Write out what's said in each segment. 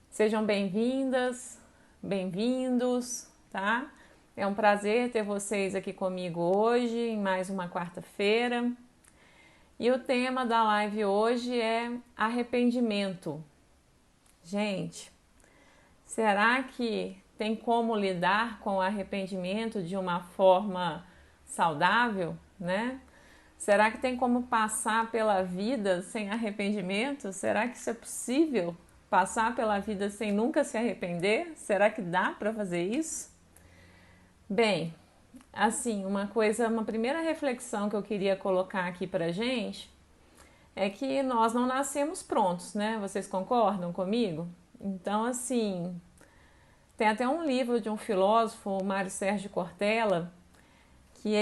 Sejam bem-vindas, bem-vindos, tá? É um prazer ter vocês aqui comigo hoje, em mais uma quarta-feira. E o tema da live hoje é arrependimento. Gente, será que tem como lidar com o arrependimento de uma forma saudável, né? Será que tem como passar pela vida sem arrependimento? Será que isso é possível? Passar pela vida sem nunca se arrepender? Será que dá para fazer isso? Bem, assim, uma primeira reflexão que eu queria colocar aqui pra gente é que nós não nascemos prontos, né? Vocês concordam comigo? Então, assim, tem até um livro de um filósofo, o Mário Sérgio Cortella, que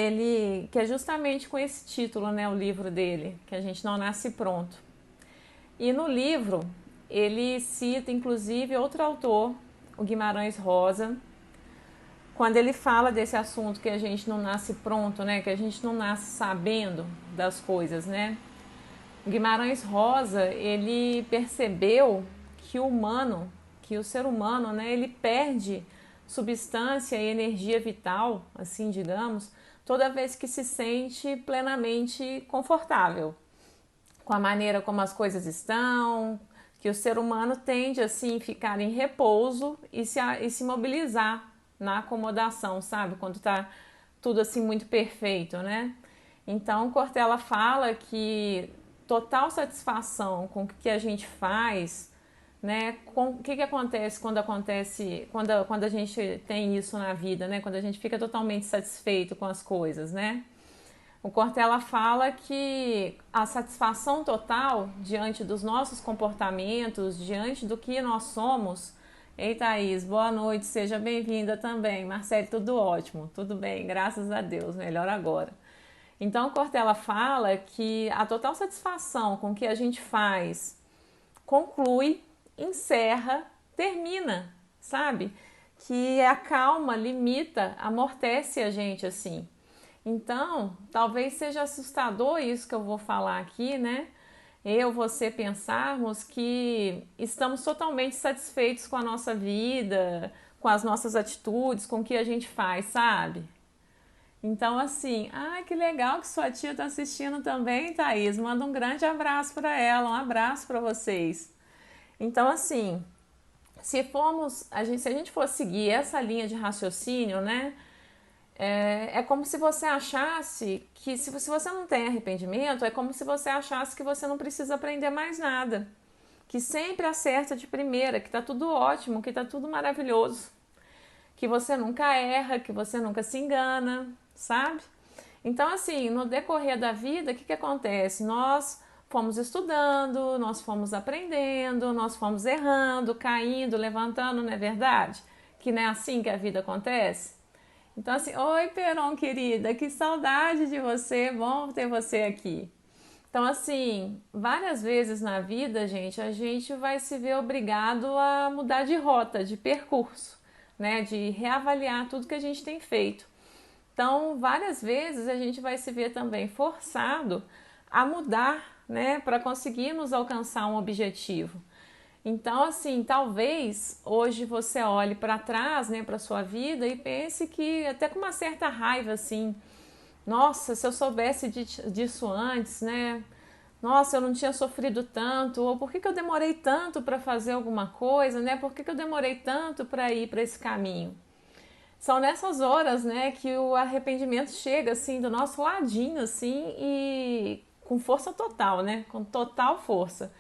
é justamente com esse título, né, o livro dele, que a gente não nasce pronto. E no livro ele cita inclusive outro autor, o Guimarães Rosa, quando ele fala desse assunto que a gente não nasce pronto, né, que a gente não nasce sabendo das coisas, né? O Guimarães Rosa, ele percebeu que o ser humano, né, ele perde substância e energia vital, assim, digamos, toda vez que se sente plenamente confortável com a maneira como as coisas estão, que o ser humano tende assim ficar em repouso e se mobilizar na acomodação, sabe? Quando tá tudo assim muito perfeito, né? Então Cortella fala que total satisfação com o que a gente faz, né? Com o que acontece quando a gente tem isso na vida, né? Quando a gente fica totalmente satisfeito com as coisas, né? O Cortella fala que a satisfação total diante dos nossos comportamentos, diante do que nós somos. Ei, Thaís, boa noite, seja bem-vinda também. Marcele, tudo ótimo, tudo bem, graças a Deus, melhor agora. Então, Cortella fala que a total satisfação com o que a gente faz conclui, encerra, termina, sabe? Que a calma limita, amortece a gente assim. Então, talvez seja assustador isso que eu vou falar aqui, né? Você pensarmos que estamos totalmente satisfeitos com a nossa vida, com as nossas atitudes, com o que a gente faz, sabe? Então, assim, que legal que sua tia está assistindo também, Thaís. Manda um grande abraço para ela, um abraço para vocês. Então, assim, se a gente for seguir essa linha de raciocínio, né? É como se você achasse que se você não tem arrependimento, é como se você achasse que você não precisa aprender mais nada. Que sempre acerta de primeira, que tá tudo ótimo, que tá tudo maravilhoso. Que você nunca erra, que você nunca se engana, sabe? Então, assim, no decorrer da vida, o que acontece? Nós fomos estudando, nós fomos aprendendo, nós fomos errando, caindo, levantando, não é verdade? Que não é assim que a vida acontece? Então, assim, oi, Peron, querida, que saudade de você, bom ter você aqui. Então, assim, várias vezes na vida, gente, a gente vai se ver obrigado a mudar de rota, de percurso, né? De reavaliar tudo que a gente tem feito. Então, várias vezes a gente vai se ver também forçado a mudar, né? Para conseguirmos alcançar um objetivo. Então, assim, talvez hoje você olhe para trás, né, para sua vida e pense que até com uma certa raiva, assim, nossa, se eu soubesse disso antes, né? Nossa, eu não tinha sofrido tanto, ou por que eu demorei tanto para fazer alguma coisa, né? Por que eu demorei tanto para ir para esse caminho? São nessas horas, né, que o arrependimento chega assim do nosso ladinho, assim, e com força total, né? Com total força.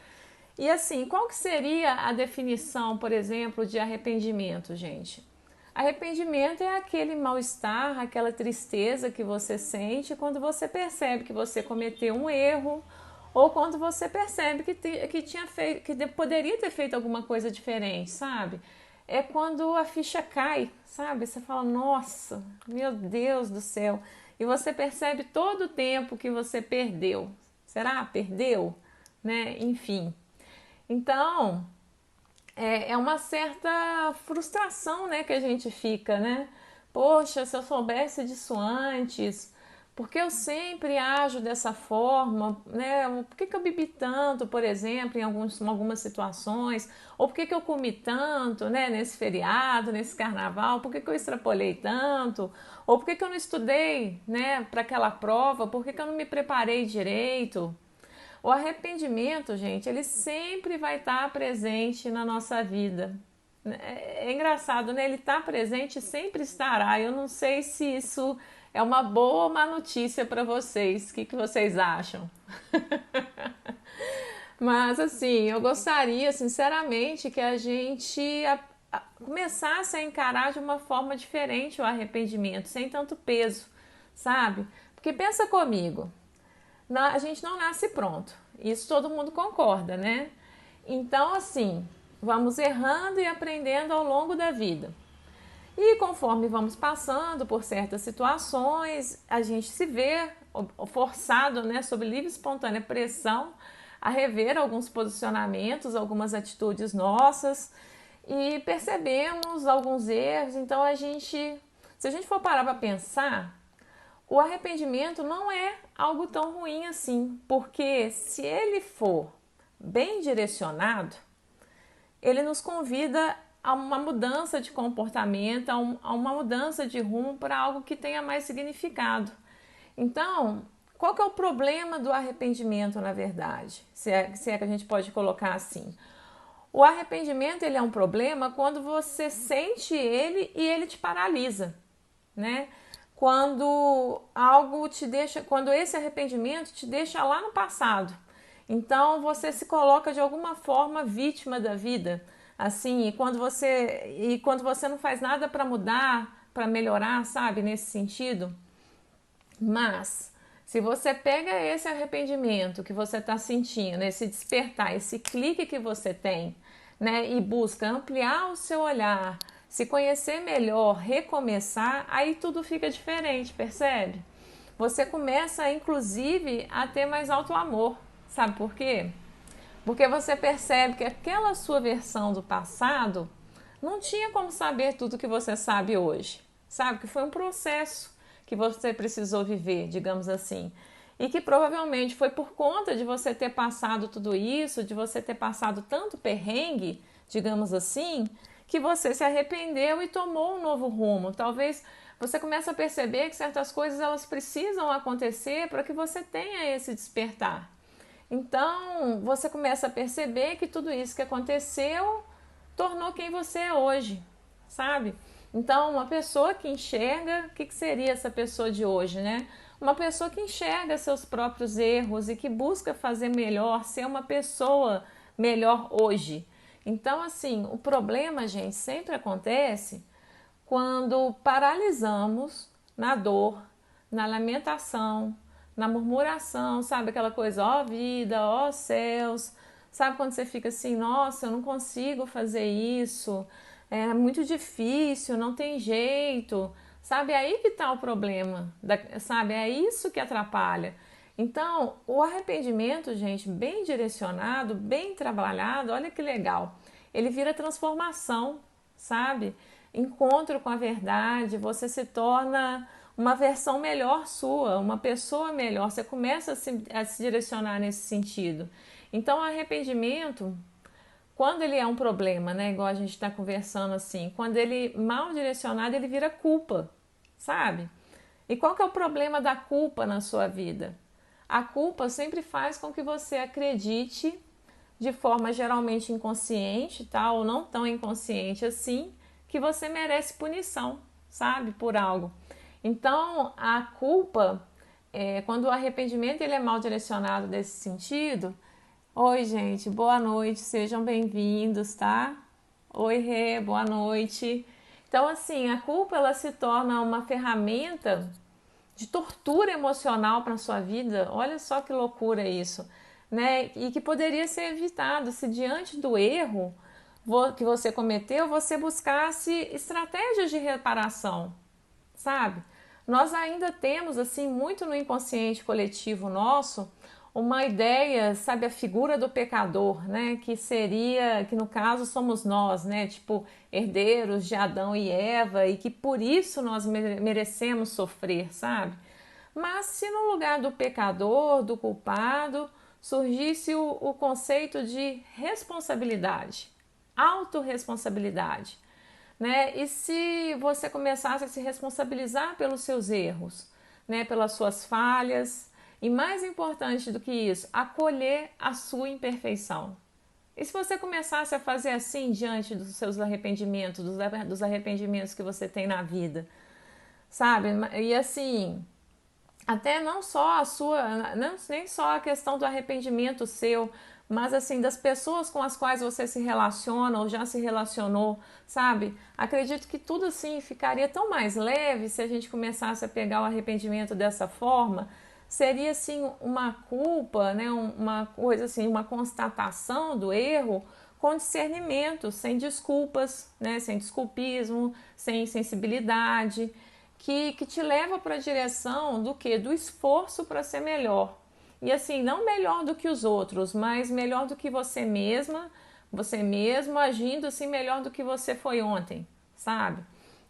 E assim, qual que seria a definição, por exemplo, de arrependimento, gente? Arrependimento é aquele mal-estar, aquela tristeza que você sente quando você percebe que você cometeu um erro ou quando você percebe que tinha feito, que poderia ter feito alguma coisa diferente, sabe? É quando a ficha cai, sabe? Você fala, nossa, meu Deus do céu. E você percebe todo o tempo que você perdeu. Será? Perdeu? Né? Enfim. Então, é uma certa frustração, né, que a gente fica, né? Poxa, se eu soubesse disso antes, Por que eu sempre ajo dessa forma, né? Por que eu bebi tanto, por exemplo, em algumas situações? Ou por que eu comi tanto, né, nesse feriado, nesse carnaval? Por que eu extrapolei tanto? Ou por que eu não estudei, né, para aquela prova? Por que eu não me preparei direito? O arrependimento, gente, ele sempre vai estar presente na nossa vida. É engraçado, né? Ele está presente e sempre estará. Eu não sei se isso é uma boa ou má notícia para vocês. O que vocês acham? Mas, assim, eu gostaria, sinceramente, que a gente começasse a encarar de uma forma diferente o arrependimento, sem tanto peso, sabe? Porque pensa comigo, a gente não nasce pronto. Isso todo mundo concorda, né? Então, assim, vamos errando e aprendendo ao longo da vida. E conforme vamos passando por certas situações, a gente se vê forçado, né, sob livre e espontânea pressão, a rever alguns posicionamentos, algumas atitudes nossas e percebemos alguns erros. Então, se a gente for parar para pensar, o arrependimento não é algo tão ruim assim, porque se ele for bem direcionado, ele nos convida a uma mudança de comportamento, a uma mudança de rumo para algo que tenha mais significado. Então, qual que é o problema do arrependimento, na verdade? Se é que a gente pode colocar assim. O arrependimento, ele é um problema quando você sente ele e ele te paralisa, né? Quando esse arrependimento te deixa lá no passado. Então você se coloca de alguma forma vítima da vida, assim, e quando você não faz nada para mudar, para melhorar, sabe, nesse sentido. Mas se você pega esse arrependimento que você está sentindo, esse despertar, esse clique que você tem, né, e busca ampliar o seu olhar, se conhecer melhor, recomeçar, aí tudo fica diferente, percebe? Você começa, inclusive, a ter mais auto-amor. Sabe por quê? Porque você percebe que aquela sua versão do passado não tinha como saber tudo que você sabe hoje. Sabe? Que foi um processo que você precisou viver, digamos assim. E que provavelmente foi por conta de você ter passado tudo isso, de você ter passado tanto perrengue, digamos assim, que você se arrependeu e tomou um novo rumo. Talvez você comece a perceber que certas coisas elas precisam acontecer para que você tenha esse despertar. Então, você começa a perceber que tudo isso que aconteceu tornou quem você é hoje, sabe? Então, uma pessoa que enxerga, o que seria essa pessoa de hoje, né? Uma pessoa que enxerga seus próprios erros e que busca fazer melhor, ser uma pessoa melhor hoje. Então, assim, o problema, gente, sempre acontece quando paralisamos na dor, na lamentação, na murmuração, sabe? Aquela coisa, ó vida, ó céus. Sabe quando você fica assim, nossa, eu não consigo fazer isso, é muito difícil, não tem jeito. Sabe, é aí que está o problema, sabe? É isso que atrapalha. Então, o arrependimento, gente, bem direcionado, bem trabalhado, olha que legal. Ele vira transformação, sabe? Encontro com a verdade, você se torna uma versão melhor sua, uma pessoa melhor. Você começa a se direcionar nesse sentido. Então, o arrependimento, quando ele é um problema, né? Igual a gente está conversando assim, quando ele mal direcionado, ele vira culpa, sabe? E qual que é o problema da culpa na sua vida? A culpa sempre faz com que você acredite de forma geralmente inconsciente, tá? Ou não tão inconsciente assim, que você merece punição, sabe? Por algo. Então, a culpa, quando o arrependimento ele é mal direcionado nesse sentido. Oi, gente, boa noite, sejam bem-vindos, tá? Oi, Rê, boa noite. Então, assim, a culpa ela se torna uma ferramenta de tortura emocional para a sua vida. Olha só que loucura isso, né? E que poderia ser evitado se diante do erro que você cometeu, você buscasse estratégias de reparação, sabe? Nós ainda temos, assim, muito no inconsciente coletivo nosso, uma ideia, sabe, a figura do pecador, né? Que no caso somos nós, né? Tipo, herdeiros de Adão e Eva e que por isso nós merecemos sofrer, sabe? Mas se no lugar do pecador, do culpado, surgisse o conceito de responsabilidade, autorresponsabilidade, né? E se você começasse a se responsabilizar pelos seus erros, né? Pelas suas falhas, e mais importante do que isso, acolher a sua imperfeição. E se você começasse a fazer assim diante dos seus arrependimentos, dos arrependimentos que você tem na vida, sabe? E assim, até não só a sua, não, nem só a questão do arrependimento seu, mas assim, das pessoas com as quais você se relaciona ou já se relacionou, sabe? Acredito que tudo assim ficaria tão mais leve se a gente começasse a pegar o arrependimento dessa forma. Seria assim uma culpa, né? Uma coisa assim, uma constatação do erro com discernimento, sem desculpas, né? Sem desculpismo, sem insensibilidade, que te leva para a direção do que? Do esforço para ser melhor. E assim, não melhor do que os outros, mas melhor do que você mesma, você mesmo agindo assim melhor do que você foi ontem, sabe?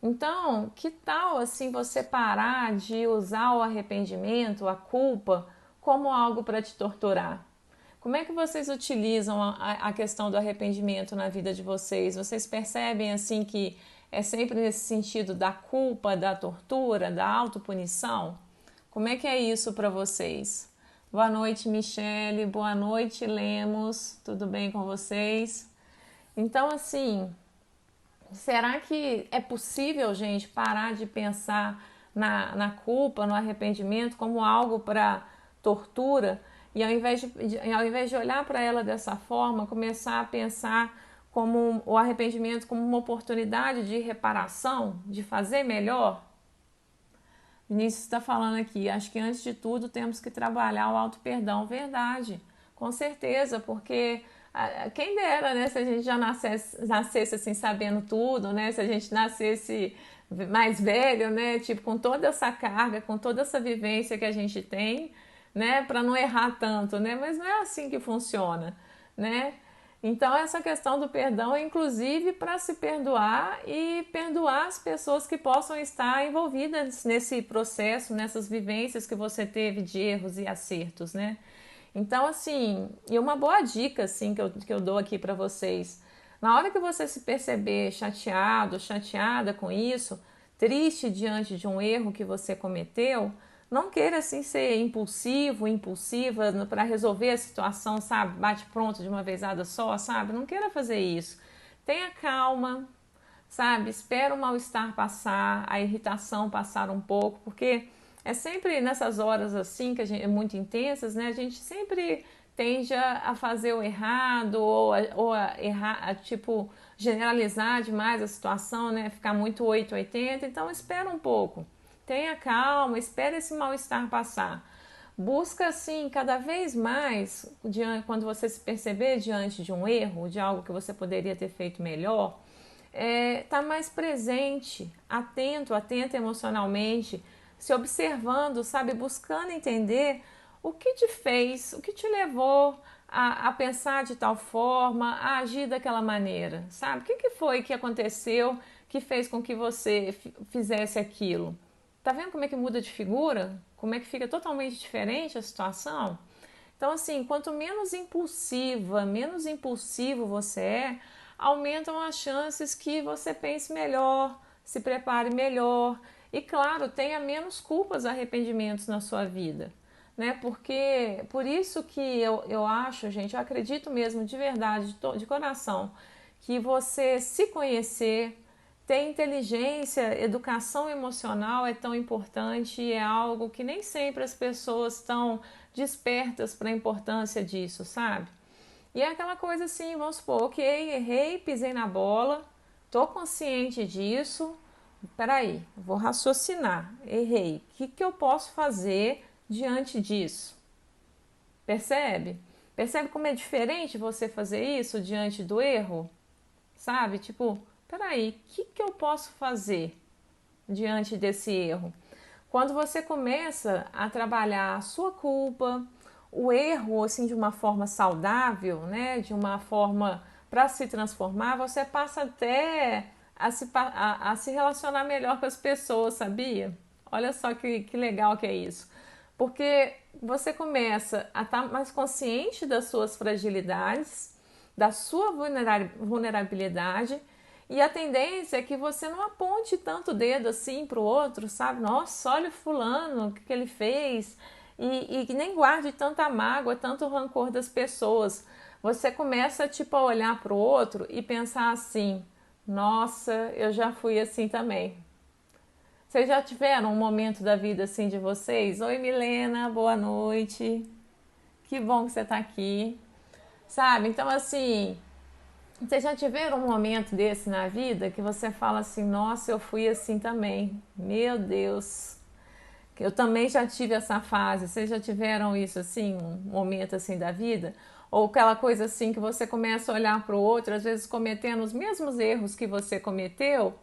Então, que tal assim você parar de usar o arrependimento, a culpa, como algo para te torturar? Como é que vocês utilizam a questão do arrependimento na vida de vocês? Vocês percebem assim que é sempre nesse sentido da culpa, da tortura, da autopunição? Como é que é isso para vocês? Boa noite, Michele. Boa noite, Lemos. Tudo bem com vocês? Então, assim, será que é possível, gente, parar de pensar na culpa, no arrependimento como algo para tortura e ao invés de olhar para ela dessa forma, começar a pensar como o arrependimento como uma oportunidade de reparação, de fazer melhor? Vinícius está falando aqui, acho que antes de tudo temos que trabalhar o auto-perdão. Verdade, com certeza, porque quem dera, né, se a gente já nascesse assim sabendo tudo, né, se a gente nascesse mais velho, né, tipo com toda essa carga, com toda essa vivência que a gente tem, né, para não errar tanto, né, mas não é assim que funciona, né? Então, essa questão do perdão é inclusive para se perdoar e perdoar as pessoas que possam estar envolvidas nesse processo, nessas vivências que você teve de erros e acertos, né? Então, assim, e uma boa dica, assim, que eu dou aqui para vocês, na hora que você se perceber chateado, chateada com isso, triste diante de um erro que você cometeu, não queira assim ser impulsivo, impulsiva para resolver a situação, sabe? Bate pronto de uma vezada só, sabe? Não queira fazer isso. Tenha calma, sabe? Espera o mal-estar passar, a irritação passar um pouco, porque é sempre nessas horas assim, que a gente é muito intensas, né? A gente sempre tende a fazer o errado ou a errar, tipo, generalizar demais a situação, né? Ficar muito 880. Então, espera um pouco. Tenha calma, espere esse mal-estar passar. Busca, assim, cada vez mais, quando você se perceber diante de um erro, de algo que você poderia ter feito melhor, tá mais presente, atento, atenta emocionalmente, se observando, sabe, buscando entender o que te fez, o que te levou a pensar de tal forma, a agir daquela maneira, sabe? O que foi que aconteceu que fez com que você fizesse aquilo? Tá vendo como é que muda de figura? Como é que fica totalmente diferente a situação? Então, assim, quanto menos impulsiva, menos impulsivo você aumentam as chances que você pense melhor, se prepare melhor e, claro, tenha menos culpas, arrependimentos na sua vida, né? Porque, por isso que eu acho, gente, eu acredito mesmo de verdade, de coração, que você se conhecer, ter inteligência, educação emocional é tão importante e é algo que nem sempre as pessoas estão despertas para a importância disso, sabe? E é aquela coisa assim, vamos supor, ok, errei, pisei na bola, tô consciente disso, peraí, vou raciocinar, errei, o que eu posso fazer diante disso? Percebe? Percebe como é diferente você fazer isso diante do erro? Sabe? Tipo, peraí, o que eu posso fazer diante desse erro? Quando você começa a trabalhar a sua culpa, o erro assim de uma forma saudável, né, de uma forma para se transformar, você passa até a se relacionar melhor com as pessoas, sabia? Olha só que legal que é isso. Porque você começa a estar mais consciente das suas fragilidades, da sua vulnerabilidade, e a tendência é que você não aponte tanto o dedo assim para o outro, sabe? Nossa, olha o fulano, o que ele fez, e que nem guarde tanta mágoa, tanto rancor das pessoas. Você começa tipo a olhar para o outro e pensar assim: nossa, eu já fui assim também. Vocês já tiveram um momento da vida assim de vocês? Oi, Milena, boa noite. Que bom que você está aqui. Sabe? Então, assim, vocês já tiveram um momento desse na vida que você fala assim: nossa, eu fui assim também. Meu Deus. Eu também já tive essa fase. Vocês já tiveram isso assim, um momento assim da vida? Ou aquela coisa assim que você começa a olhar para o outro, às vezes cometendo os mesmos erros que você cometeu,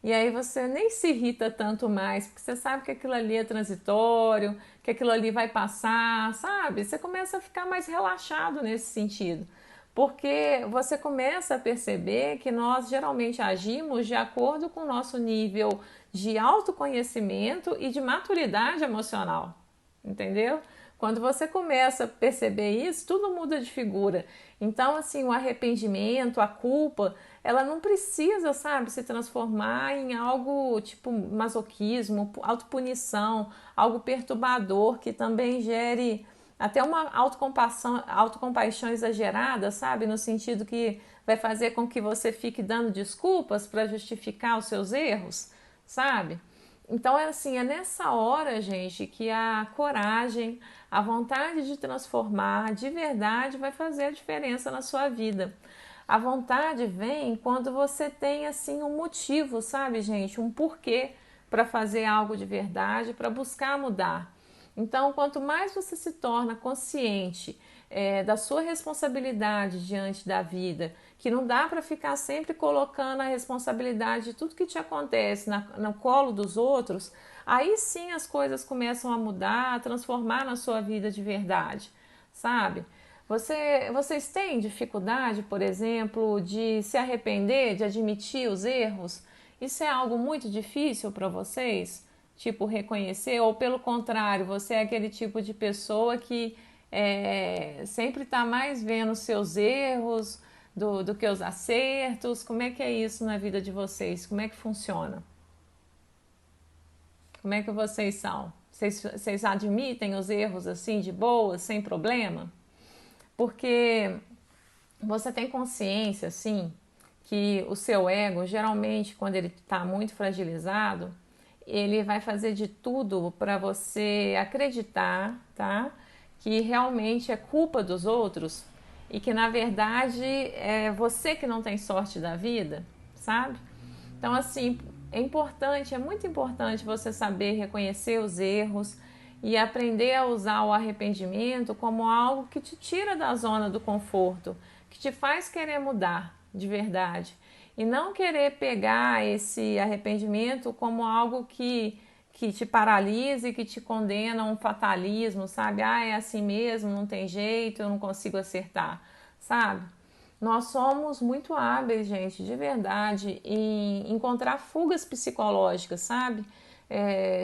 e aí você nem se irrita tanto mais, porque você sabe que aquilo ali é transitório, que aquilo ali vai passar, sabe? Você começa a ficar mais relaxado nesse sentido, porque você começa a perceber que nós geralmente agimos de acordo com o nosso nível de autoconhecimento e de maturidade emocional, entendeu? Quando você começa a perceber isso, tudo muda de figura. Então, assim, o arrependimento, a culpa, ela não precisa, sabe, se transformar em algo tipo masoquismo, autopunição, algo perturbador que também gere até uma autocompaixão exagerada, sabe? No sentido que vai fazer com que você fique dando desculpas para justificar os seus erros, sabe? Então é assim, é nessa hora, gente, que a coragem, a vontade de transformar de verdade vai fazer a diferença na sua vida. A vontade vem quando você tem assim um motivo, sabe, gente, um porquê para fazer algo de verdade, para buscar mudar. Então, quanto mais você se torna consciente da sua responsabilidade diante da vida, que não dá para ficar sempre colocando a responsabilidade de tudo que te acontece no colo dos outros, aí sim as coisas começam a mudar, a transformar na sua vida de verdade, sabe? Vocês têm dificuldade, por exemplo, de se arrepender, de admitir os erros? Isso é algo muito difícil para vocês? Tipo, reconhecer? Ou pelo contrário, você é aquele tipo de pessoa que sempre está mais vendo os seus erros do que os acertos? Como é que é isso na vida de vocês? Como é que funciona? Como é que vocês são? Vocês admitem os erros assim de boa, sem problema? Porque você tem consciência, assim, que o seu ego, geralmente, quando ele está muito fragilizado, ele vai fazer de tudo para você acreditar, tá? Que realmente é culpa dos outros e que, na verdade, é você que não tem sorte da vida, sabe? Então, assim, é importante, é muito importante você saber reconhecer os erros e aprender a usar o arrependimento como algo que te tira da zona do conforto, que te faz querer mudar de verdade. E não querer pegar esse arrependimento como algo que te paralisa e que te condena a um fatalismo, sabe? Ah, é assim mesmo, não tem jeito, eu não consigo acertar, sabe? Nós somos muito hábeis, gente, de verdade, em encontrar fugas psicológicas, sabe?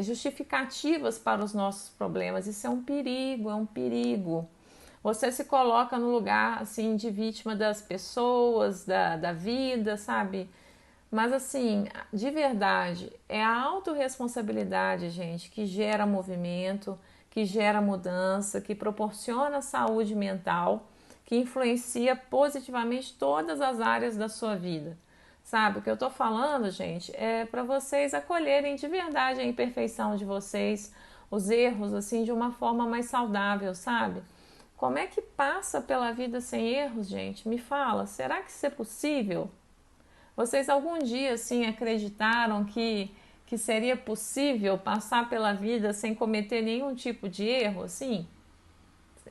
Justificativas para os nossos problemas. Isso é um perigo, é um perigo. Você se coloca no lugar, assim, de vítima das pessoas, da vida, sabe? Mas, assim, de verdade, é a autorresponsabilidade, gente, que gera movimento, que gera mudança, que proporciona saúde mental, que influencia positivamente todas as áreas da sua vida. Sabe, o que eu tô falando, gente, é para vocês acolherem de verdade a imperfeição de vocês, os erros, assim, de uma forma mais saudável, sabe? Como é que passa pela vida sem erros, gente? Me fala, será que isso é possível? Vocês algum dia, assim, acreditaram que seria possível passar pela vida sem cometer nenhum tipo de erro, assim?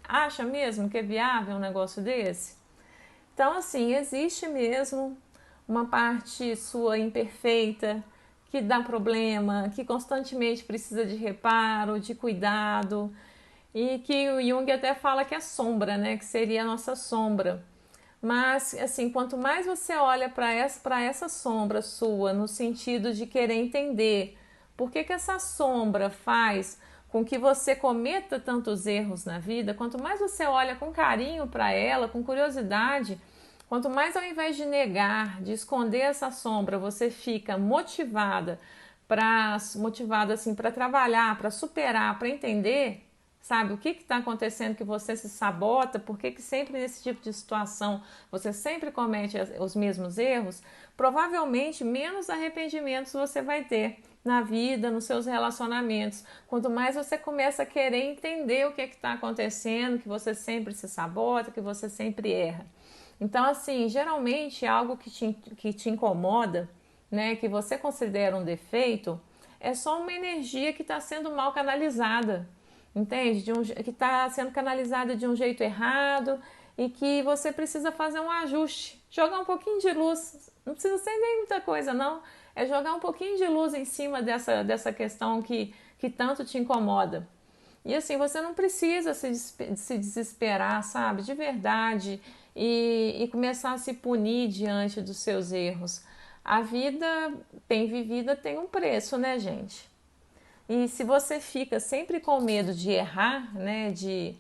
Acha mesmo que é viável um negócio desse? Então, assim, existe mesmo uma parte sua imperfeita, que dá problema, que constantemente precisa de reparo, de cuidado, e que o Jung até fala que é sombra, né? Que seria a nossa sombra. Mas, assim, quanto mais você olha para essa sombra sua, no sentido de querer entender Por que que essa sombra faz com que você cometa tantos erros na vida? Quanto mais você olha com carinho para ela, com curiosidade, quanto mais ao invés de negar, de esconder essa sombra, você fica motivado assim para trabalhar, para superar, para entender, sabe, o que está acontecendo que você se sabota, por que sempre nesse tipo de situação você sempre comete os mesmos erros, provavelmente menos arrependimentos você vai ter na vida, nos seus relacionamentos. Quanto mais você começa a querer entender o que está acontecendo, que você sempre se sabota, que você sempre erra. Então, assim, geralmente algo que te incomoda, né, que você considera um defeito, é só uma energia que está sendo mal canalizada, entende? Que está sendo canalizada de um jeito errado e que você precisa fazer um ajuste, jogar um pouquinho de luz, não precisa ser nem muita coisa não, é jogar um pouquinho de luz em cima dessa questão que tanto te incomoda. E assim, você não precisa se desesperar, sabe, de verdade, e começar a se punir diante dos seus erros. A vida bem vivida tem um preço, né, gente? E se você fica sempre com medo de errar, né, de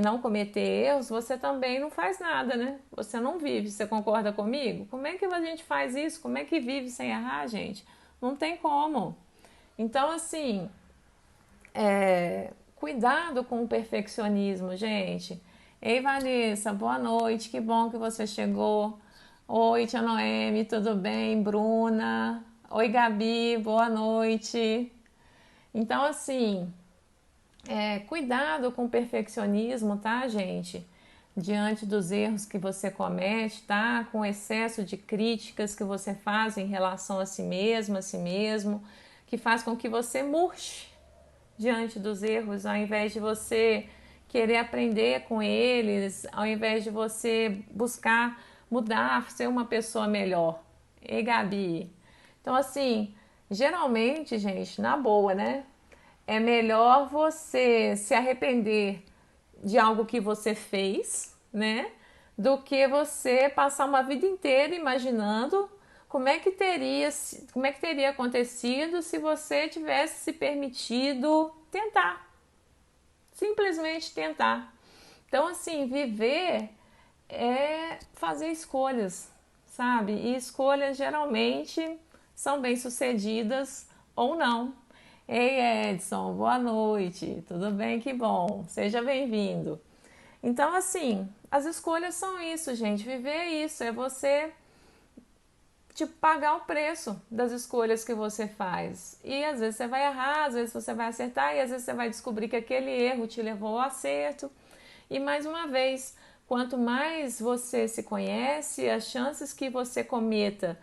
não cometer erros, você também não faz nada, né? Você não vive. Você concorda comigo? Como é que a gente faz isso? Como é que vive sem errar, gente? Não tem como. Então, assim, cuidado com o perfeccionismo, gente. Ei, Vanessa, boa noite, que bom que você chegou. Oi, tia Noemi, tudo bem? Bruna. Oi, Gabi, boa noite. Então, assim, cuidado com o perfeccionismo, tá, gente? Diante dos erros que você comete, tá? Com o excesso de críticas que você faz em relação a si mesmo, que faz com que você murche diante dos erros, ao invés de você querer aprender com eles, ao invés de você buscar mudar, ser uma pessoa melhor. Ei, Gabi? Então, assim, geralmente, gente, na boa, né? É melhor você se arrepender de algo que você fez, né? Do que você passar uma vida inteira imaginando como é que teria acontecido se você tivesse se permitido tentar, simplesmente tentar. Então, assim, viver é fazer escolhas, sabe? E escolhas geralmente são bem-sucedidas ou não. Ei, Edson, boa noite. Tudo bem? Que bom. Seja bem-vindo. Então, assim, as escolhas são isso, gente. Viver é isso, é você tipo, pagar o preço das escolhas que você faz. E às vezes você vai errar, às vezes você vai acertar, e às vezes você vai descobrir que aquele erro te levou ao acerto. E mais uma vez, quanto mais você se conhece, as chances que você cometa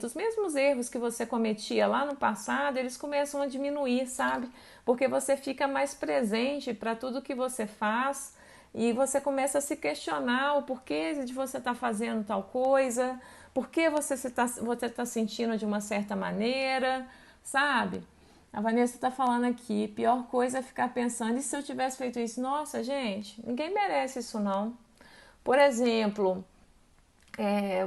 os mesmos erros que você cometia lá no passado, eles começam a diminuir, sabe? Porque você fica mais presente para tudo que você faz e você começa a se questionar o porquê de você estar fazendo tal coisa, por que você tá sentindo de uma certa maneira, sabe? A Vanessa está falando aqui, pior coisa é ficar pensando, e se eu tivesse feito isso? Nossa, gente, ninguém merece isso não. Por exemplo,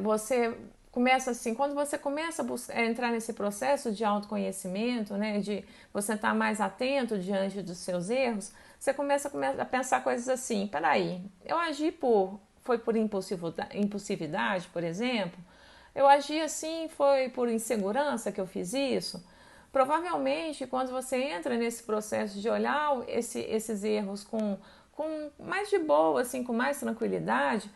você começa assim, quando você começa a entrar nesse processo de autoconhecimento, né, de você estar mais atento diante dos seus erros, você começa a pensar coisas assim, peraí, eu agi foi por impulsividade, por exemplo, eu agi assim, foi por insegurança que eu fiz isso. Provavelmente, quando você entra nesse processo de olhar esses erros com mais de boa, assim, com mais tranquilidade,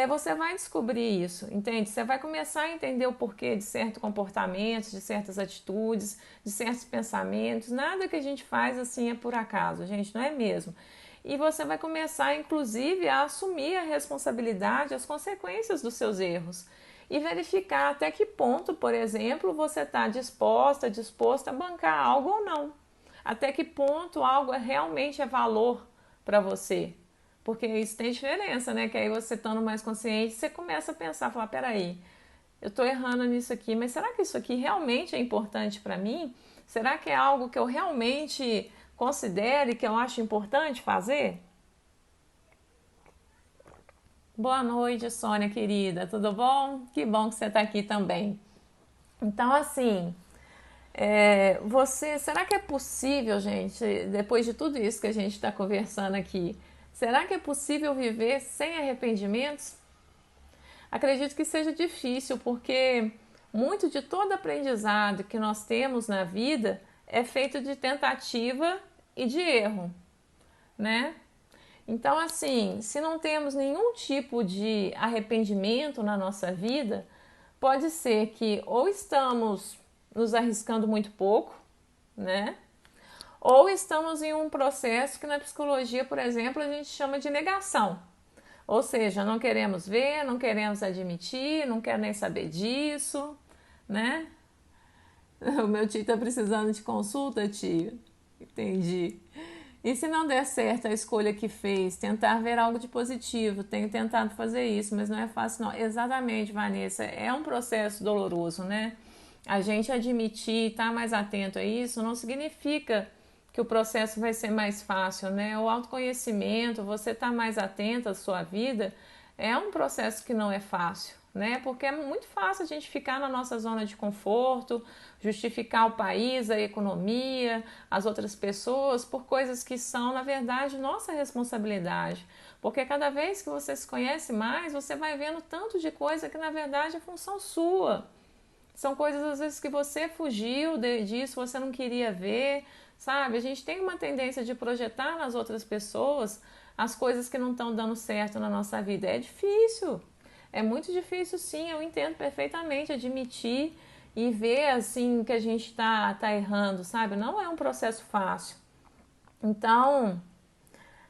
você vai descobrir isso, entende? Você vai começar a entender o porquê de certos comportamentos, de certas atitudes, de certos pensamentos. Nada que a gente faz assim é por acaso, gente, não é mesmo? E você vai começar, inclusive, a assumir a responsabilidade, as consequências dos seus erros e verificar até que ponto, por exemplo, você está disposta a bancar algo ou não. Até que ponto algo realmente é valor para você. Porque isso tem diferença, né? Que aí você estando mais consciente, você começa a pensar, falar, peraí, eu estou errando nisso aqui, mas será que isso aqui realmente é importante para mim? Será que é algo que eu realmente considere, que eu acho importante fazer? Boa noite, Sônia querida, tudo bom? Que bom que você está aqui também. Então, assim, Será que é possível, gente, depois de tudo isso que a gente está conversando aqui, será que é possível viver sem arrependimentos? Acredito que seja difícil, porque muito de todo aprendizado que nós temos na vida é feito de tentativa e de erro, né? Então, assim, se não temos nenhum tipo de arrependimento na nossa vida, pode ser que ou estamos nos arriscando muito pouco, né? Ou estamos em um processo que na psicologia, por exemplo, a gente chama de negação. Ou seja, não queremos ver, não queremos admitir, não quero nem saber disso, né? O meu tio tá precisando de consulta, tio. Entendi. E se não der certo a escolha que fez, tentar ver algo de positivo. Tenho tentado fazer isso, mas não é fácil não. Exatamente, Vanessa, é um processo doloroso, né? A gente admitir, estar mais atento a isso, não significa que o processo vai ser mais fácil, né? O autoconhecimento, você estar mais atento à sua vida, é um processo que não é fácil, né? Porque é muito fácil a gente ficar na nossa zona de conforto, justificar o país, a economia, as outras pessoas por coisas que são, na verdade, nossa responsabilidade. Porque cada vez que você se conhece mais, você vai vendo tanto de coisa que, na verdade, é função sua. São coisas, às vezes, que você fugiu disso, você não queria ver, sabe? A gente tem uma tendência de projetar nas outras pessoas as coisas que não estão dando certo na nossa vida. É difícil, é muito difícil, sim, eu entendo perfeitamente, admitir e ver, assim, que a gente tá errando, sabe? Não é um processo fácil. Então,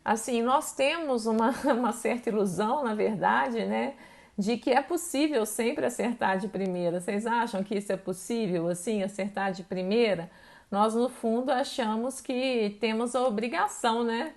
assim, nós temos uma certa ilusão, na verdade, né? De que é possível sempre acertar de primeira. Vocês acham que isso é possível, assim, acertar de primeira? Nós, no fundo, achamos que temos a obrigação, né?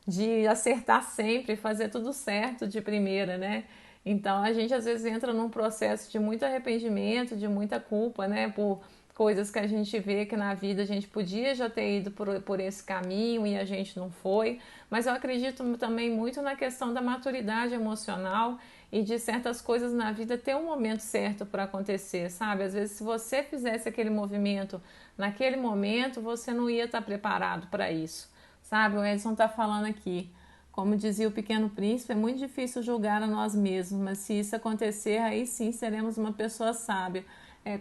De acertar sempre, fazer tudo certo de primeira, né? Então, a gente às vezes entra num processo de muito arrependimento, de muita culpa, né? Por coisas que a gente vê que na vida a gente podia já ter ido por esse caminho e a gente não foi. Mas eu acredito também muito na questão da maturidade emocional e de certas coisas na vida ter um momento certo para acontecer, sabe? Às vezes, se você fizesse aquele movimento naquele momento, você não ia estar preparado para isso, sabe? O Edson está falando aqui. Como dizia o Pequeno Príncipe, é muito difícil julgar a nós mesmos, mas se isso acontecer, aí sim seremos uma pessoa sábia.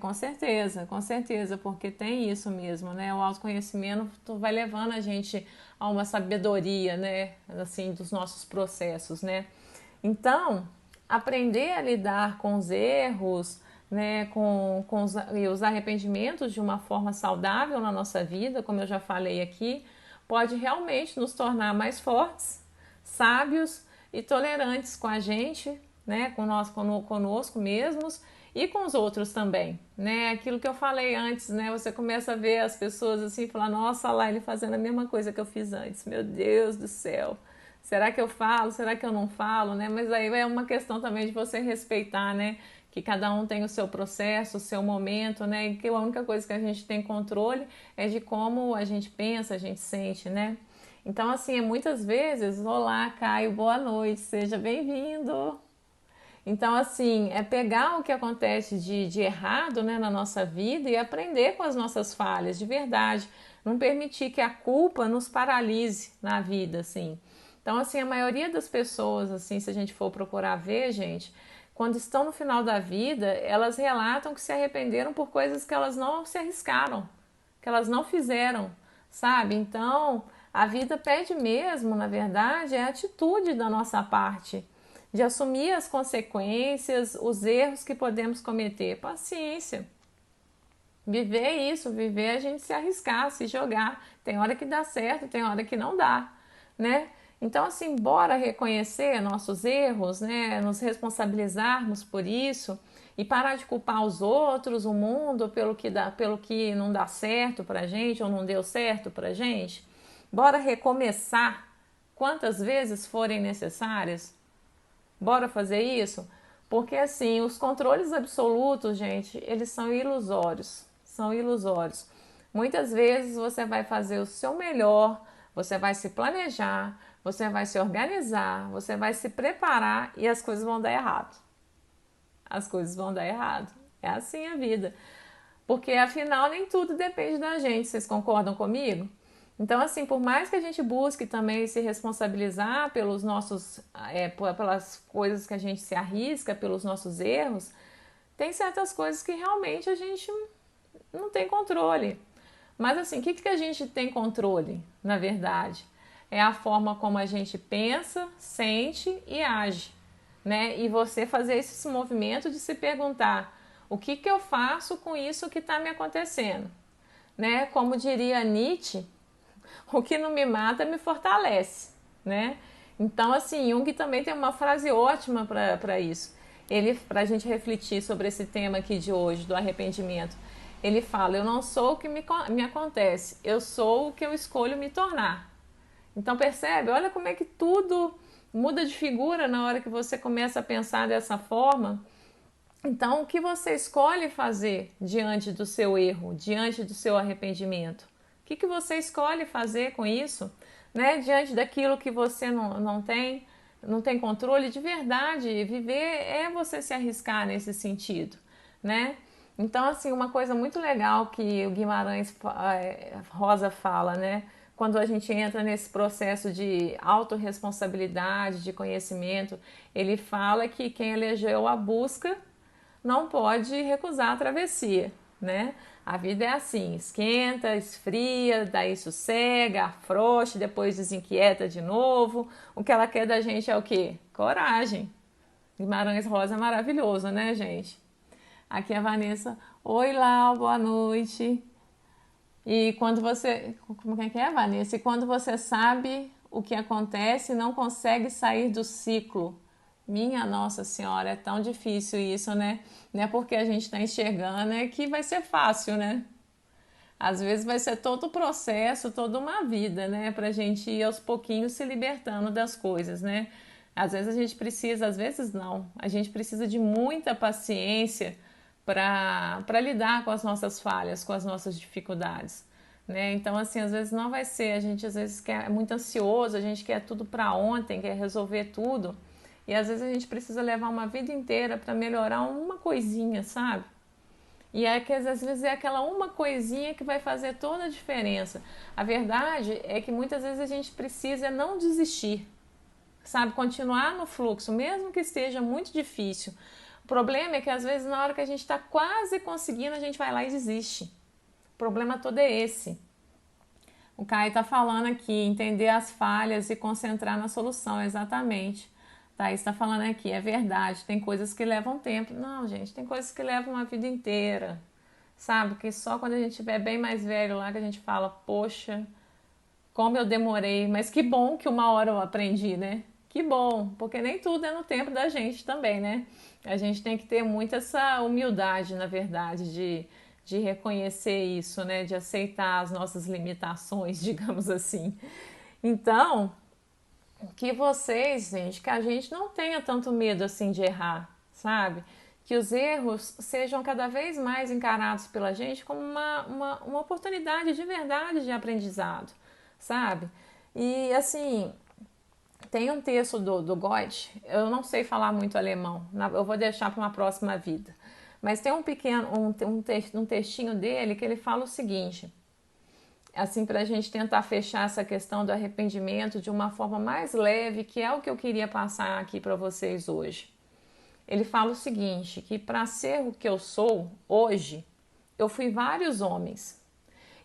Com certeza, porque tem isso mesmo, né? O autoconhecimento vai levando a gente a uma sabedoria, né? Assim, dos nossos processos, né? Então, aprender a lidar com os erros, né? E os arrependimentos de uma forma saudável na nossa vida, como eu já falei aqui, pode realmente nos tornar mais fortes, sábios e tolerantes com a gente, né? Conosco mesmos e com os outros também, né? Aquilo que eu falei antes, né? Você começa a ver as pessoas assim, falar, nossa, lá ele fazendo a mesma coisa que eu fiz antes, meu Deus do céu. Será que eu falo? Será que eu não falo, né? Mas aí é uma questão também de você respeitar, né? Que cada um tem o seu processo, o seu momento, né? E que a única coisa que a gente tem controle é de como a gente pensa, a gente sente, né? Então, assim, muitas vezes, olá, Caio, boa noite, seja bem-vindo. Então, assim, é pegar o que acontece de errado, né, na nossa vida e aprender com as nossas falhas, de verdade. Não permitir que a culpa nos paralise na vida, assim. Então, assim, a maioria das pessoas, assim, se a gente for procurar ver, gente, quando estão no final da vida, elas relatam que se arrependeram por coisas que elas não se arriscaram, que elas não fizeram, sabe? Então, a vida pede mesmo, na verdade, é a atitude da nossa parte de assumir as consequências, os erros que podemos cometer. Paciência. Viver isso, viver a gente se arriscar, se jogar. Tem hora que dá certo, tem hora que não dá, né? Então, assim, bora reconhecer nossos erros, né? Nos responsabilizarmos por isso e parar de culpar os outros, o mundo, pelo que não dá certo pra gente ou não deu certo pra gente. Bora recomeçar quantas vezes forem necessárias. Bora fazer isso? Porque assim, os controles absolutos, gente, eles são ilusórios. São ilusórios. Muitas vezes você vai fazer o seu melhor, você vai se planejar, você vai se organizar, você vai se preparar e as coisas vão dar errado. As coisas vão dar errado. É assim a vida. Porque afinal nem tudo depende da gente, vocês concordam comigo? Então, assim, por mais que a gente busque também se responsabilizar pelos nossos, pelas coisas que a gente se arrisca, pelos nossos erros, tem certas coisas que realmente a gente não tem controle. Mas assim, o que a gente tem controle, na verdade? É a forma como a gente pensa, sente e age, né? E você fazer esse movimento de se perguntar o que eu faço com isso que está me acontecendo, né? Como diria Nietzsche, o que não me mata me fortalece, né? Então, assim, Jung também tem uma frase ótima para isso. Ele, para a gente refletir sobre esse tema aqui de hoje, do arrependimento, ele fala: eu não sou o que me acontece, eu sou o que eu escolho me tornar. Então, percebe? Olha como é que tudo muda de figura na hora que você começa a pensar dessa forma. Então, o que você escolhe fazer diante do seu erro, diante do seu arrependimento? O que você escolhe fazer com isso? Né? Diante daquilo que você não tem controle de verdade, viver é você se arriscar nesse sentido, né? Então, assim, uma coisa muito legal que o Guimarães Rosa fala, né? Quando a gente entra nesse processo de autorresponsabilidade, de conhecimento, ele fala que quem elegeu a busca não pode recusar a travessia, né? A vida é assim, esquenta, esfria, daí sossega, afrouxa, depois desinquieta de novo. O que ela quer da gente é o quê? Coragem. Guimarães Rosa é maravilhoso, né, gente? Aqui é a Vanessa. Oi, Lau, boa noite. E quando você... Como é que é, Vanessa? E quando você sabe o que acontece e não consegue sair do ciclo. Minha Nossa Senhora, é tão difícil isso, né? Não é porque a gente está enxergando é que vai ser fácil, né? Às vezes vai ser todo o processo, toda uma vida, né? Pra gente ir aos pouquinhos se libertando das coisas, né? Às vezes a gente precisa, às vezes não. A gente precisa de muita paciência para lidar com as nossas falhas, com as nossas dificuldades, né? Então, assim, às vezes não vai ser. A gente às vezes é muito ansioso, a gente quer tudo para ontem, quer resolver tudo. E às vezes a gente precisa levar uma vida inteira para melhorar uma coisinha, sabe? E é que às vezes é aquela uma coisinha que vai fazer toda a diferença. A verdade é que muitas vezes a gente precisa não desistir, sabe? Continuar no fluxo, mesmo que esteja muito difícil. O problema é que às vezes na hora que a gente está quase conseguindo, a gente vai lá e desiste. O problema todo é esse. O Caio está falando aqui, entender as falhas e concentrar na solução, exatamente. Thaís está falando aqui, é verdade, tem coisas que levam tempo. Não, gente, tem coisas que levam uma vida inteira, sabe? Que só quando a gente estiver bem mais velho lá que a gente fala, poxa, como eu demorei, mas que bom que uma hora eu aprendi, né? Que bom, porque nem tudo é no tempo da gente também, né? A gente tem que ter muito essa humildade, na verdade, de reconhecer isso, né? De aceitar as nossas limitações, digamos assim. Então, que vocês, gente, que a gente não tenha tanto medo assim de errar, sabe? Que os erros sejam cada vez mais encarados pela gente como uma oportunidade de verdade de aprendizado, sabe? E assim, tem um texto do Goethe, eu não sei falar muito alemão, eu vou deixar para uma próxima vida, mas tem um textinho dele que ele fala o seguinte, assim, para a gente tentar fechar essa questão do arrependimento de uma forma mais leve, que é o que eu queria passar aqui para vocês hoje. Ele fala o seguinte, que para ser o que eu sou hoje, eu fui vários homens.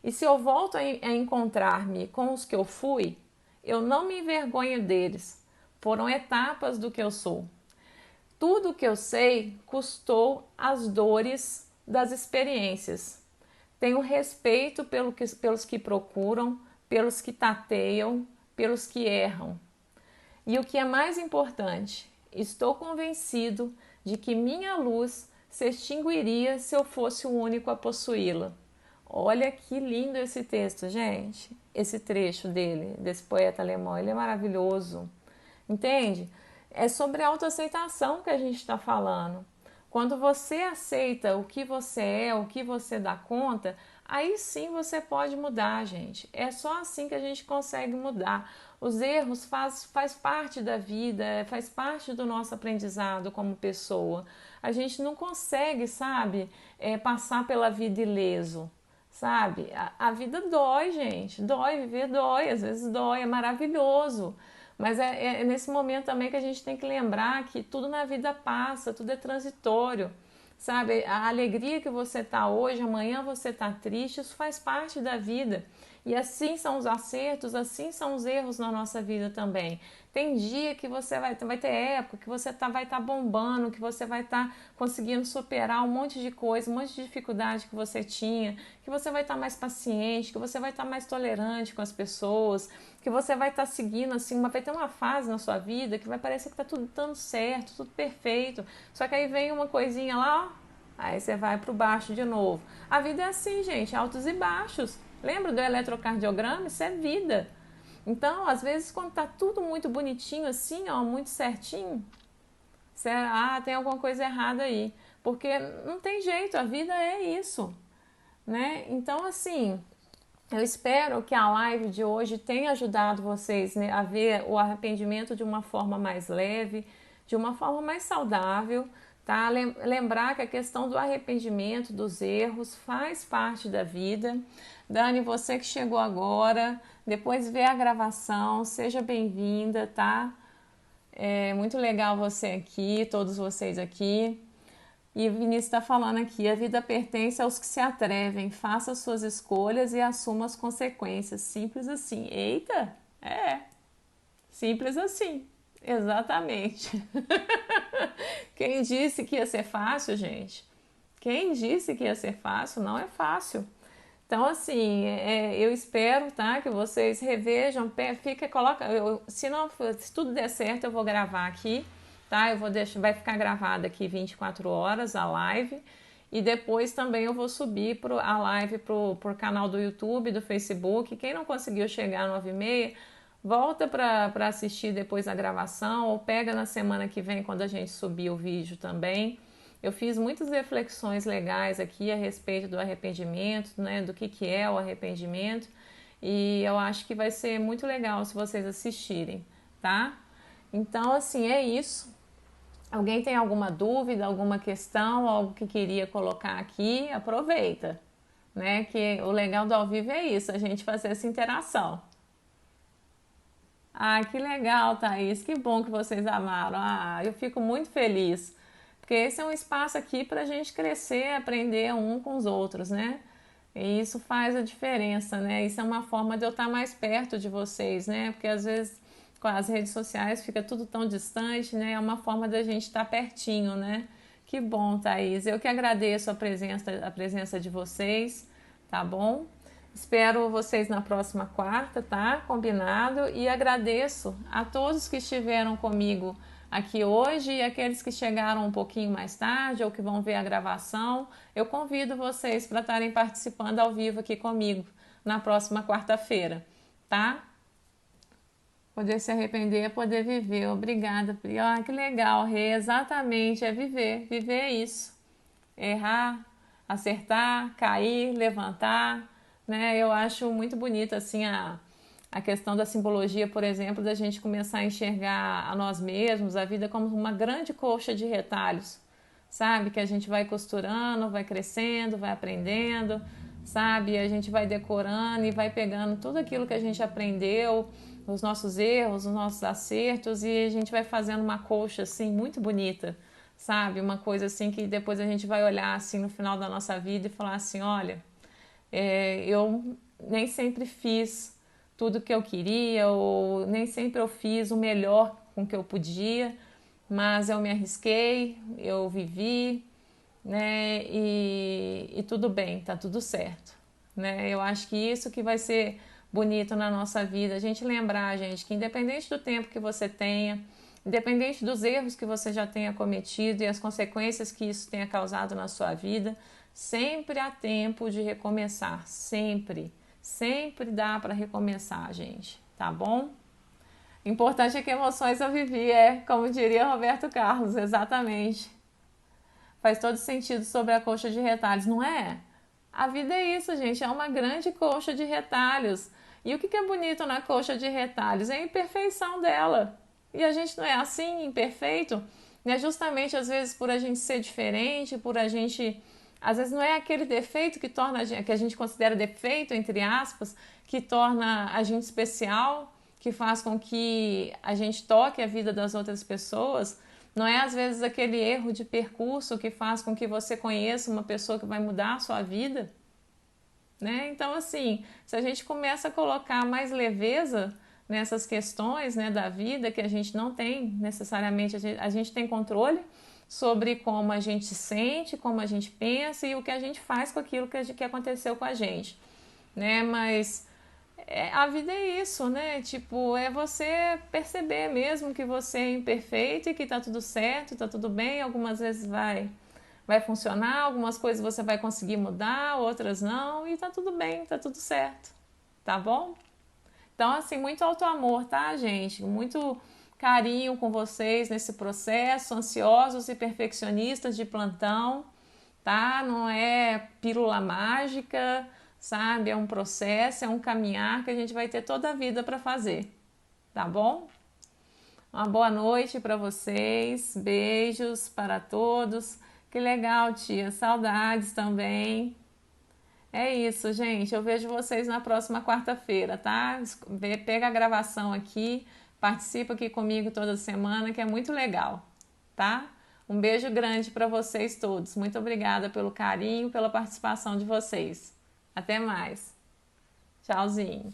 E se eu volto a encontrar-me com os que eu fui, eu não me envergonho deles. Foram etapas do que eu sou. Tudo o que eu sei custou as dores das experiências. Tenho respeito pelos que procuram, pelos que tateiam, pelos que erram. E o que é mais importante, estou convencido de que minha luz se extinguiria se eu fosse o único a possuí-la. Olha que lindo esse texto, gente. Esse trecho dele, desse poeta alemão, ele é maravilhoso. Entende? É sobre a autoaceitação que a gente está falando. Quando você aceita o que você é, o que você dá conta, aí sim você pode mudar, gente. É só assim que a gente consegue mudar. Os erros faz parte da vida, faz parte do nosso aprendizado como pessoa. A gente não consegue, sabe, passar pela vida ileso, sabe? A vida dói, gente. Dói, viver dói, às vezes dói, é maravilhoso. Mas é nesse momento também que a gente tem que lembrar que tudo na vida passa, tudo é transitório. Sabe, a alegria que você está hoje, amanhã você está triste, isso faz parte da vida. E assim são os acertos, assim são os erros na nossa vida também. Tem dia que você vai ter época que você vai estar bombando, que você vai estar conseguindo superar um monte de coisa, um monte de dificuldade que você tinha, que você vai estar mais paciente, que você vai estar mais tolerante com as pessoas, que você vai estar seguindo assim, vai ter uma fase na sua vida que vai parecer que está tudo dando certo, tudo perfeito. Só que aí vem uma coisinha lá, ó, aí você vai para o baixo de novo. A vida é assim, gente, altos e baixos. Lembra do eletrocardiograma? Isso é vida. Então, às vezes, quando tá tudo muito bonitinho assim, ó, muito certinho, você, tem alguma coisa errada aí. Porque não tem jeito, a vida é isso, né? Então, assim, eu espero que a live de hoje tenha ajudado vocês, né, a ver o arrependimento de uma forma mais leve, de uma forma mais saudável, tá? Lembrar que a questão do arrependimento, dos erros, faz parte da vida. Dani, você que chegou agora, depois vê a gravação, seja bem-vinda, tá? É muito legal você aqui, todos vocês aqui. E o Vinícius está falando aqui: a vida pertence aos que se atrevem, faça suas escolhas e assuma as consequências. Simples assim. Eita! Simples assim. Exatamente. Quem disse que ia ser fácil, gente? Quem disse que ia ser fácil? Não é fácil. Então, assim, eu espero, tá, que vocês revejam, coloca, se tudo der certo, eu vou gravar aqui, tá? Eu vou deixar, vai ficar gravada aqui 24 horas a live, e depois também eu vou subir a live pro canal do YouTube, do Facebook. Quem não conseguiu chegar às 9h30, volta para assistir depois a gravação, ou pega na semana que vem quando a gente subir o vídeo também. Eu fiz muitas reflexões legais aqui a respeito do arrependimento, né, do que é o arrependimento, e eu acho que vai ser muito legal se vocês assistirem, tá? Então, assim, é isso. Alguém tem alguma dúvida, alguma questão, algo que queria colocar aqui? Aproveita, né? Que o legal do ao vivo é isso, a gente fazer essa interação. Que legal, Thaís, que bom que vocês amaram. Eu fico muito feliz. Porque esse é um espaço aqui para a gente crescer, aprender um com os outros, né? E isso faz a diferença, né? Isso é uma forma de eu estar mais perto de vocês, né? Porque às vezes com as redes sociais fica tudo tão distante, né? É uma forma da gente estar pertinho, né? Que bom, Thaís. Eu que agradeço a presença de vocês, tá bom? Espero vocês na próxima quarta, tá? Combinado? E agradeço a todos que estiveram comigo aqui hoje e aqueles que chegaram um pouquinho mais tarde ou que vão ver a gravação. Eu convido vocês para estarem participando ao vivo aqui comigo na próxima quarta-feira, tá? Poder se arrepender é poder viver. Obrigada, Pri. Que legal, Rê. Exatamente, é viver. Viver é isso. Errar, acertar, cair, levantar, né? Eu acho muito bonito assim a questão da simbologia, por exemplo, da gente começar a enxergar a nós mesmos, a vida como uma grande colcha de retalhos, sabe? Que a gente vai costurando, vai crescendo, vai aprendendo, sabe? A gente vai decorando e vai pegando tudo aquilo que a gente aprendeu, os nossos erros, os nossos acertos, e a gente vai fazendo uma colcha assim muito bonita, sabe? Uma coisa assim que depois a gente vai olhar assim no final da nossa vida e falar assim, olha, eu nem sempre fiz tudo que eu queria, ou nem sempre eu fiz o melhor com que eu podia, mas eu me arrisquei, eu vivi, né? E tudo bem, tá tudo certo, né? Eu acho que isso que vai ser bonito na nossa vida, a gente lembrar, gente, que independente do tempo que você tenha, independente dos erros que você já tenha cometido e as consequências que isso tenha causado na sua vida, sempre há tempo de recomeçar, sempre. Sempre dá para recomeçar, gente, tá bom? Importante é que emoções eu vivi, como diria Roberto Carlos, exatamente. Faz todo sentido sobre a coxa de retalhos, não é? A vida é isso, gente, é uma grande colcha de retalhos. E o que é bonito na colcha de retalhos? É a imperfeição dela. E a gente não é assim, imperfeito, né? Justamente às vezes por a gente ser diferente, por a gente. Às vezes não é aquele defeito que torna que a gente considera defeito, entre aspas, que torna a gente especial, que faz com que a gente toque a vida das outras pessoas. Não é às vezes aquele erro de percurso que faz com que você conheça uma pessoa que vai mudar a sua vida, né? Então, assim, se a gente começa a colocar mais leveza nessas questões, né, da vida, que a gente não tem necessariamente, a gente tem controle sobre como a gente se sente, como a gente pensa e o que a gente faz com aquilo que aconteceu com a gente, né? Mas a vida é isso, né? Tipo, é você perceber mesmo que você é imperfeito e que tá tudo certo, tá tudo bem. Algumas vezes vai funcionar, algumas coisas você vai conseguir mudar, outras não, e tá tudo bem, tá tudo certo, tá bom? Então, assim, muito auto-amor, tá, gente? Muito carinho com vocês nesse processo, ansiosos e perfeccionistas de plantão, tá? Não é pílula mágica, sabe? É um processo, é um caminhar que a gente vai ter toda a vida para fazer, tá bom? Uma boa noite para vocês, beijos para todos. Que legal, tia, saudades também. É isso, gente. Eu vejo vocês na próxima quarta-feira, tá? Pega a gravação aqui, participa aqui comigo toda semana, que é muito legal, tá? Um beijo grande para vocês todos. Muito obrigada pelo carinho, pela participação de vocês. Até mais. Tchauzinho.